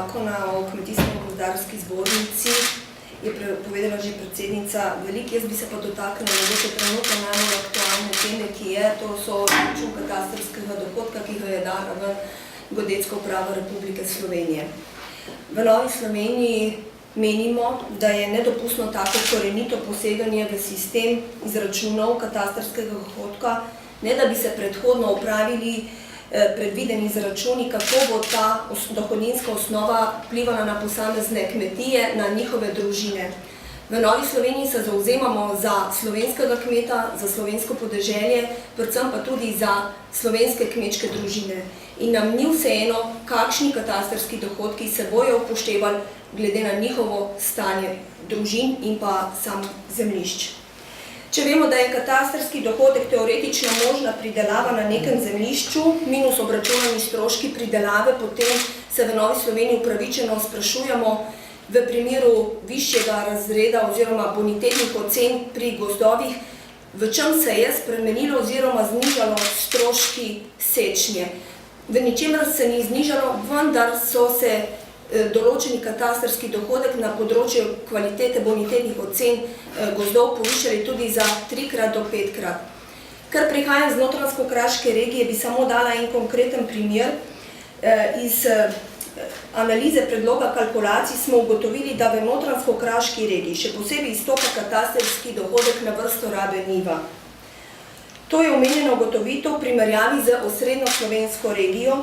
zakona o kmetijsko-gozdarski zbornici je povedala že predsednica veliko, jaz bi se pa dotaknila mogoče trenutno najbolj aktualne teme, ki je, to so račun katastrskega dohodka, ki ga je dala v Geodetska uprava Republike Slovenije. V Novi Sloveniji menimo, da je nedopustno tako korenito poseganje v sistem izračunov katastrskega dohodka, ne da bi se predhodno upravili predvideni izračuni, kako bo ta dohodninska osnova vplivala na posamezne kmetije, na njihove družine. V Novi Sloveniji se zavzemamo za slovenskega kmeta, za slovensko podeželje, predvsem pa tudi za slovenske kmečke družine. In nam ni vseeno, kakšni katastrski dohodki se bojo upoštevali glede na njihovo stanje družin in pa sam zemljišč. Če vemo, da je katastrski dohodek teoretično možna pridelava na nekem zemljišču, minus obračunani stroški pridelave, potem se v Novi Sloveniji upravičeno sprašujemo v primeru višjega razreda oziroma bonitetnih ocen pri gozdovih, v čem se je spremenilo oziroma znižalo stroški sečnje. V ničemer se ni znižalo, vendar so se določeni katastrski dohodek na področju kvalitete bonitetnih ocen gozdov povišali tudi za 3-krat do 5-krat. Ker prihajam z Notranjsko-Kraške regije, bi samo dala en konkreten primer. Iz analize predloga kalkulacij smo ugotovili, da v Notranjsko-Kraški regiji še posebej izstopa katastrski dohodek na vrsto rabe njiva. To je omenjena ugotovitev v primerjavi z osrednjo slovensko regijo,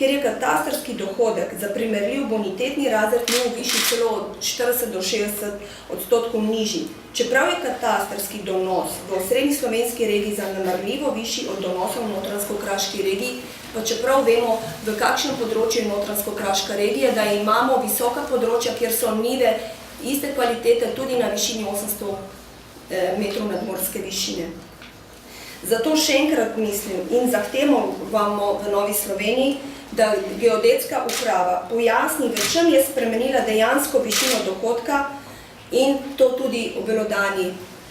kjer je katastrski dohodek za primerljiv bonitetni razred njiv višji celo od 40 do 60% nižji. Čeprav je katastrski donos v osrednji slovenski regiji zanemarljivo višji od donosov v Notranjsko-Kraški regiji, pa čeprav vemo, v kakšnem področju je Notranjsko-Kraška regija, da imamo visoka področja, kjer so njive iste kvalitete tudi na višini 800 metrov nadmorske višine. Zato še enkrat mislim in zahtevamo v Novi Sloveniji, da Geodetska uprava pojasni, v čem je spremenila dejansko višino dohodka in to tudi obelodani.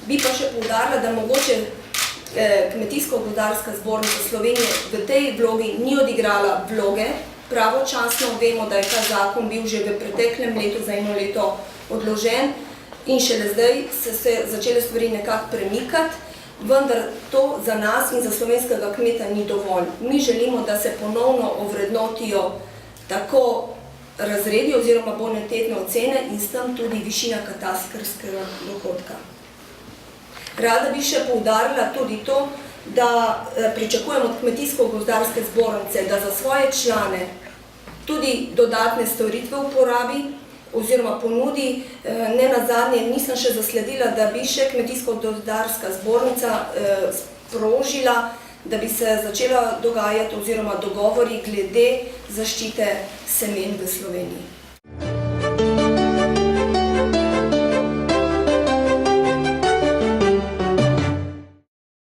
Bi pa še poudarila, da mogoče Kmetijsko-gozdarska zbornica Slovenije v tej vlogi ni odigrala vloge pravočasno. Vemo, da je ta zakon bil že v preteklem letu za 1 leto odložen in šele zdaj so se začele stvari nekako premikati. Vendar to za nas in za slovenskega kmeta ni dovolj. Mi želimo, da se ponovno ovrednotijo tako razredi oziroma bonitetne ocene in s tem tudi višina katastrskega dohodka. Rada bi še poudarila tudi to, da pričakujemo od Kmetijsko-gozdarske zbornice, da za svoje člane tudi dodatne storitve uporabi oziroma ponudi. Ne nazadnje nisem še zasledila, da bi še Kmetijsko-gozdarska zbornica sprožila, da bi se začela dogajati oziroma dogovori glede zaščite semen v Sloveniji.